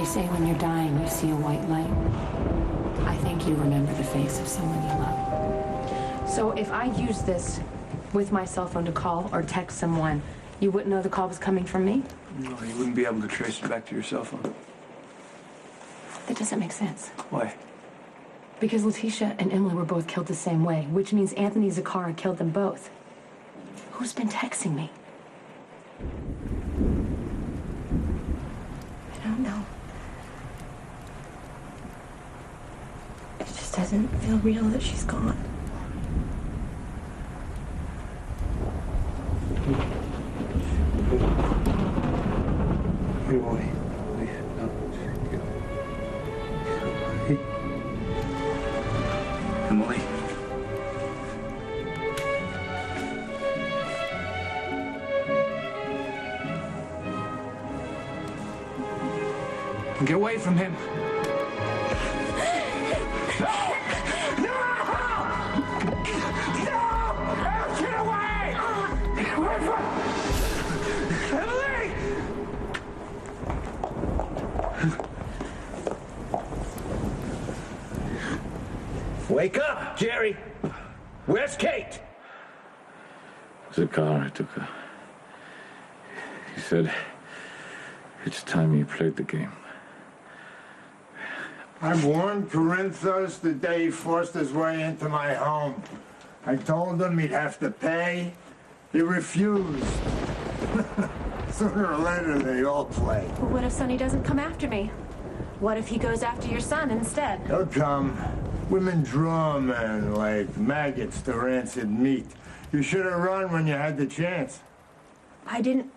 They say when you're dying, you see a white light. I think you remember the face of someone you love. So if I use this with my cell phone to call or text someone, you wouldn't know the call was coming from me? No, you wouldn't be able to trace it back to your cell phone. That doesn't make sense. Why? Because Letitia and Emily were both killed the same way, which means Anthony Zacchara killed them both. Who's been texting me? I don't know. It just doesn't feel real that she's gone. Hey, boy. Emily. Get away from him. Wake up, Jerry! Where's Kate? Zacchara took her. He said, it's time you played the game. I warned Corinthos the day he forced his way into my home. I told him he'd have to pay. He refused. Sooner or later, they all play. Well, what if Sonny doesn't come after me? What if he goes after your son instead? He'll come. Women draw men like maggots to rancid meat. You should have run when you had the chance. I didn't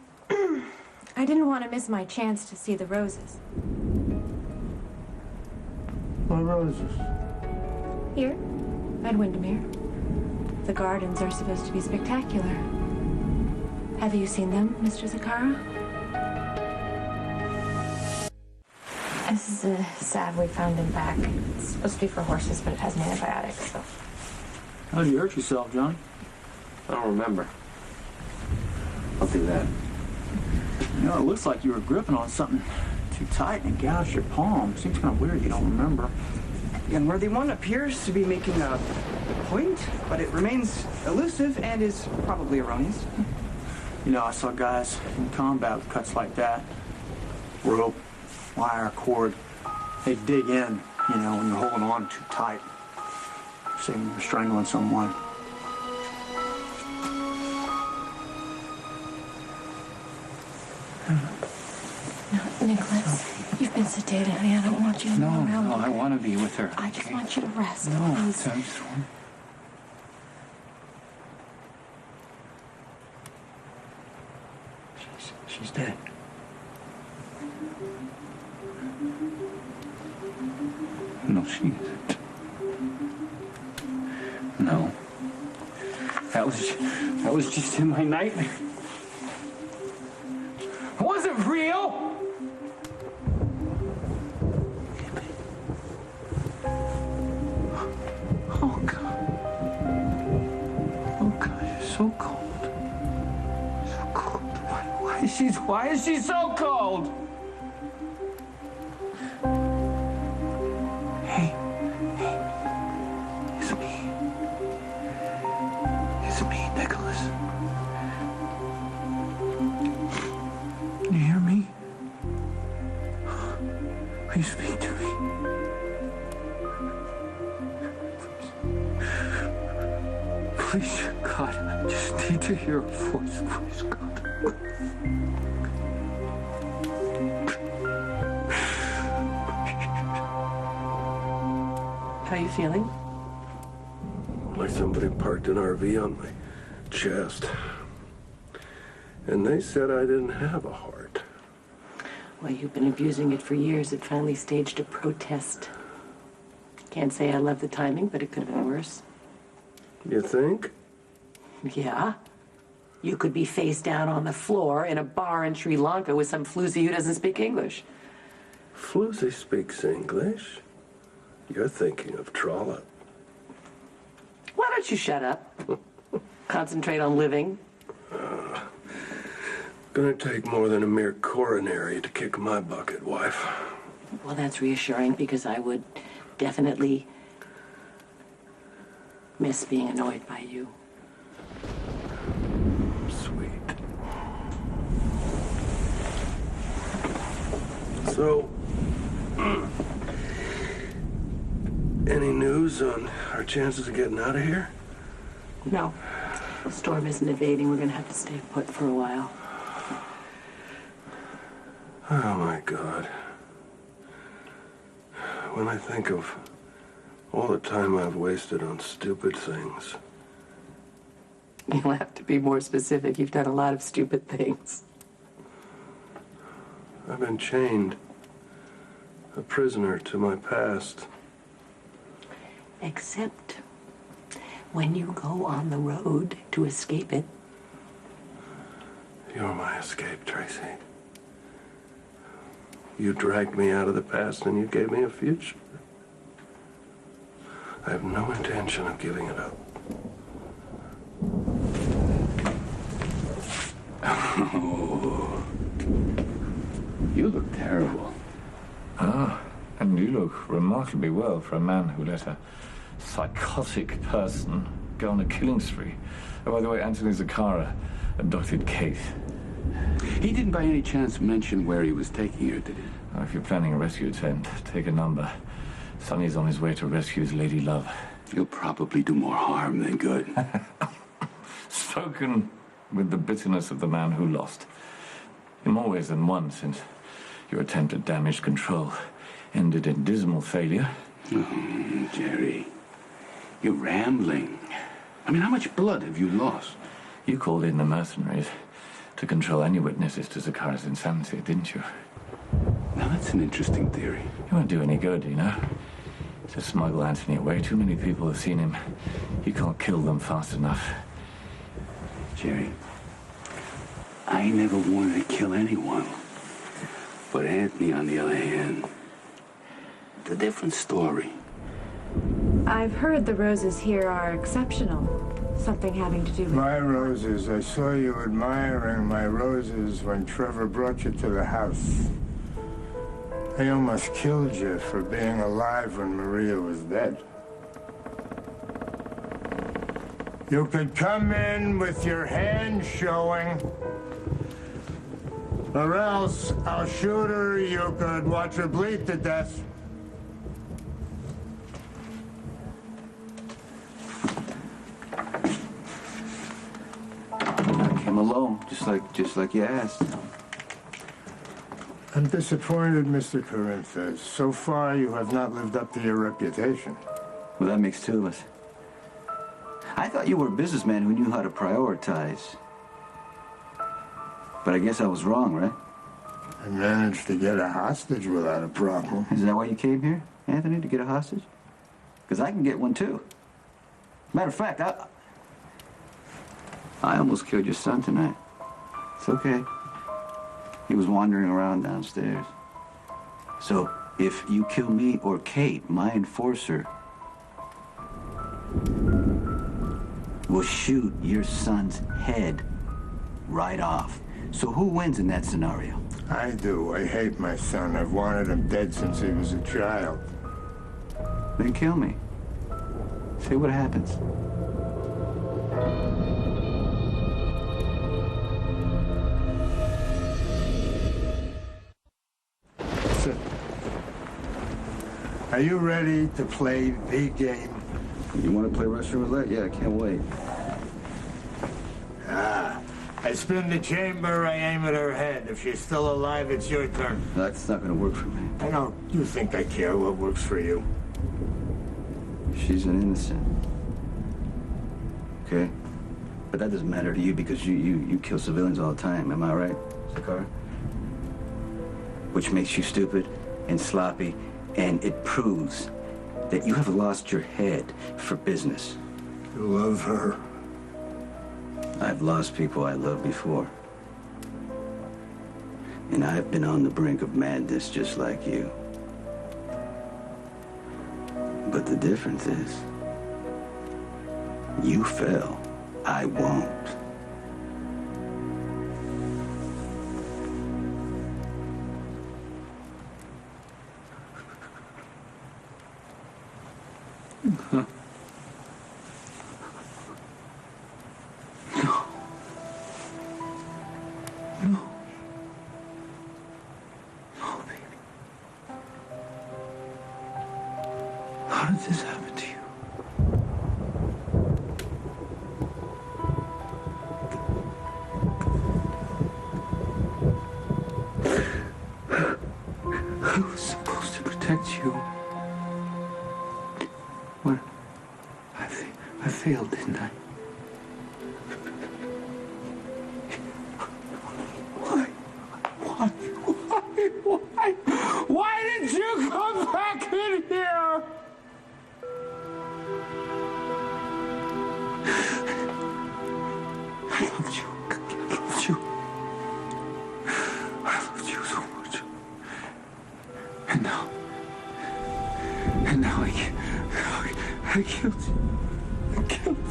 want to miss my chance to see the roses. What roses? Here, at Windermere. The gardens are supposed to be spectacular. Have you seen them, Mr. Zacchara? This is a salve we found in back. It's supposed to be for horses, but it has an antibiotic, so... How did you hurt yourself, John? I don't remember. I'll do that. You know, it looks like you were gripping on something too tight and it gouged your palm. Seems kind of weird you don't remember. And where the one appears to be making a point, but it remains elusive and is probably erroneous. You know, I saw guys in combat with cuts like that. Rope, wire, cord. They dig in, you know, when you're holding on too tight. Say when you're strangling someone. No, Nikolas, you've been sedated, honey. I don't want you to go around. No, I want to be with her. I just want you to rest, No, please. I just want... She's dead. No, she isn't. No. That was just in my nightmare. It wasn't real! Oh, God. Oh, God, you're so cold. So cold. Why is she so cold? Hey. It's me. It's me, Nikolas. You hear me? Please speak to me. Please, God, I just need to hear a voice. Please, God. How are you feeling? Like somebody parked an RV on my chest. And they said I didn't have a heart. Well, you've been abusing it for years. It finally staged a protest. Can't say I love the timing, but it could have been worse. You think? Yeah. You could be face down on the floor in a bar in Sri Lanka with some floozy who doesn't speak English. Floozy speaks English. You're thinking of Trollope. Why don't you shut up? Concentrate on living. Gonna take more than a mere coronary to kick my bucket, wife. Well, that's reassuring because I would definitely miss being annoyed by you. Sweet. So, any news on our chances of getting out of here? No. The storm isn't evading. We're going to have to stay put for a while. Oh, my God. When I think of all the time I've wasted on stupid things. You'll have to be more specific. You've done a lot of stupid things. I've been chained, a prisoner to my past. Except when you go on the road to escape it. You're my escape, Tracy. You dragged me out of the past and you gave me a future. I have no intention of giving it up. Oh, you look terrible. Ah, and you look remarkably well for a man who let a psychotic person go on a killing spree. Oh, by the way, Anthony Zacchara adopted Kate. He didn't by any chance mention where he was taking her, did he? Oh, if you're planning a rescue attempt, take a number. Sonny's on his way to rescue his lady love. He'll probably do more harm than good. Spoken with the bitterness of the man who lost. In more ways than one, since your attempt at damage control ended in dismal failure. Oh, Jerry, you're rambling. I mean, how much blood have you lost? You called in the mercenaries to control any witnesses to Zacchara's insanity, didn't you? Now, that's an interesting theory. It won't do any good, you know? To smuggle Anthony away, too many people have seen him. You can't kill them fast enough. Jerry, I never wanted to kill anyone. But Anthony, on the other hand, it's a different story. I've heard the roses here are exceptional. Something having to do with... My roses. I saw you admiring my roses when Trevor brought you to the house. I almost killed you for being alive when Maria was dead. You could come in with your hand showing, or else I'll shoot her. You could watch her bleed to death. I came alone, just like you asked. I'm disappointed, Mr. Corinthus. So far, you have not lived up to your reputation. Well, that makes two of us. I thought you were a businessman who knew how to prioritize. But I guess I was wrong, right? I managed to get a hostage without a problem. Is that why you came here, Anthony, to get a hostage? Because I can get one, too. Matter of fact, I almost killed your son tonight. It's okay. He was wandering around downstairs. So, if you kill me or Kate, my enforcer will shoot your son's head right off. So who wins in that scenario? I do. I hate my son. I've wanted him dead since he was a child. Then kill me. See what happens. Are you ready to play the game? You want to play Russian roulette? Yeah, I can't wait. I spin the chamber, I aim at her head. If she's still alive, it's your turn. That's not going to work for me. I know. You think I care what works for you. She's an innocent. Okay? But that doesn't matter to you because you kill civilians all the time. Am I right, Zacchara? Which makes you stupid and sloppy, and it proves that you have lost your head for business. You love her. I've lost people I loved before. And I've been on the brink of madness just like you. But the difference is, you fell. I won't. Huh? No. No. No, baby. How did this happen to you? I was supposed to protect you. What? I failed, didn't I? Why did you come back in here? I loved you. I loved you. I loved you so much. And now I killed you. I killed you.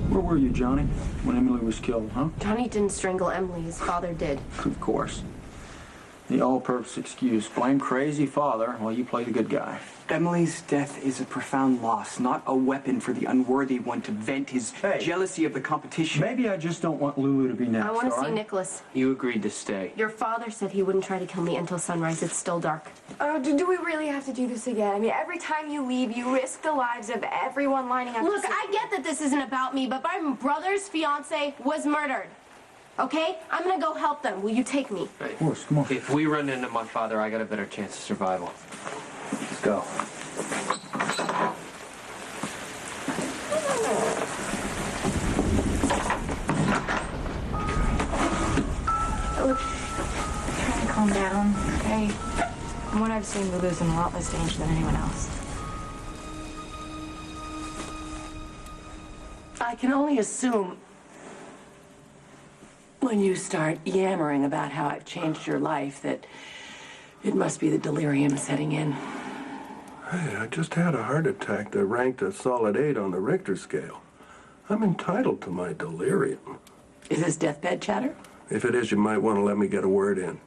Where were you, Johnny, when Emily was killed, huh? Johnny didn't strangle Emily. His father did. Of course. The all-purpose excuse. Blame crazy father while you play the good guy. Emily's death is a profound loss, not a weapon for the unworthy one to vent his jealousy of the competition. Maybe I just don't want Lulu to be next, I want to all see right? Nikolas. You agreed to stay. Your father said he wouldn't try to kill me until sunrise. It's still dark. Do we really have to do this again? I mean, every time you leave, you risk the lives of everyone lining up. Look, I get that this isn't about me, but my brother's fiance was murdered. Okay? I'm gonna go help them. Will you take me? Of course, come on. If we run into my father, I got a better chance of survival. Let's go. Look, try to calm down, okay? From what I've seen, Lulu's in a lot less danger than anyone else. I can only assume when you start yammering about how I've changed your life that it must be the delirium setting in. Hey, I just had a heart attack that ranked a solid 8 on the Richter scale. I'm entitled to my delirium. Is this deathbed chatter? If it is, you might want to let me get a word in.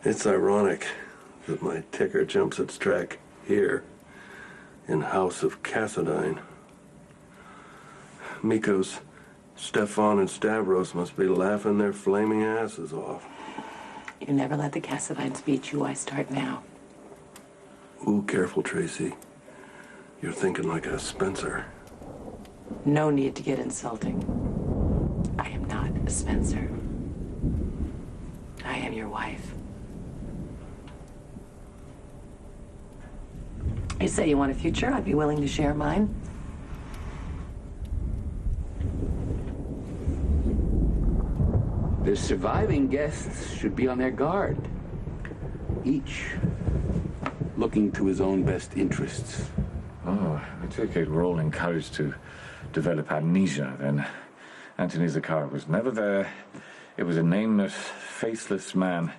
It's ironic that my ticker jumps its track here in House of Cassadine. Mikos, Stefan, and Stavros must be laughing their flaming asses off. You never let the Cassadines beat you. I start now. Ooh, careful, Tracy. You're thinking like a Spencer. No need to get insulting. I am not a Spencer. I am your wife. You say you want a future? I'd be willing to share mine. The surviving guests should be on their guard. Each looking to his own best interests. Oh, I take it we're all encouraged to develop amnesia, then. Anthony Zacchara was never there. It was a nameless, faceless man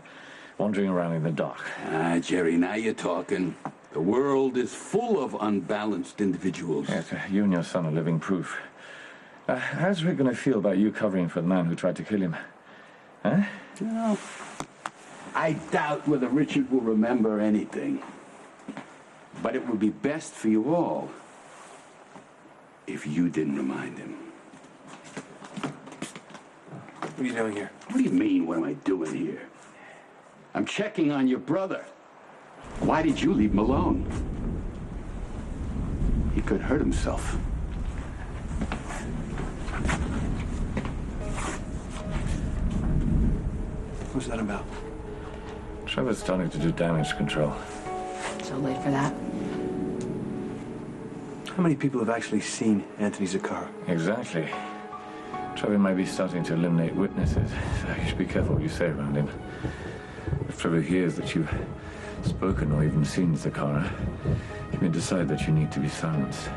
wandering around in the dark. Ah, Jerry, now you're talking. The world is full of unbalanced individuals. Yes, you and your son are living proof. How's Rick going to feel about you covering for the man who tried to kill him? Huh? Well, I doubt whether Richard will remember anything. But it would be best for you all if you didn't remind him. What are you doing here? What do you mean, what am I doing here? I'm checking on your brother. Why did you leave him alone? He could hurt himself. What's that about? Trevor's starting to do damage control. So late for that. How many people have actually seen Anthony Zacchara? Exactly. Trevor may be starting to eliminate witnesses, so you should be careful what you say around him. If Trevor hears that you've spoken or even seen Zacchara, he may decide that you need to be silenced.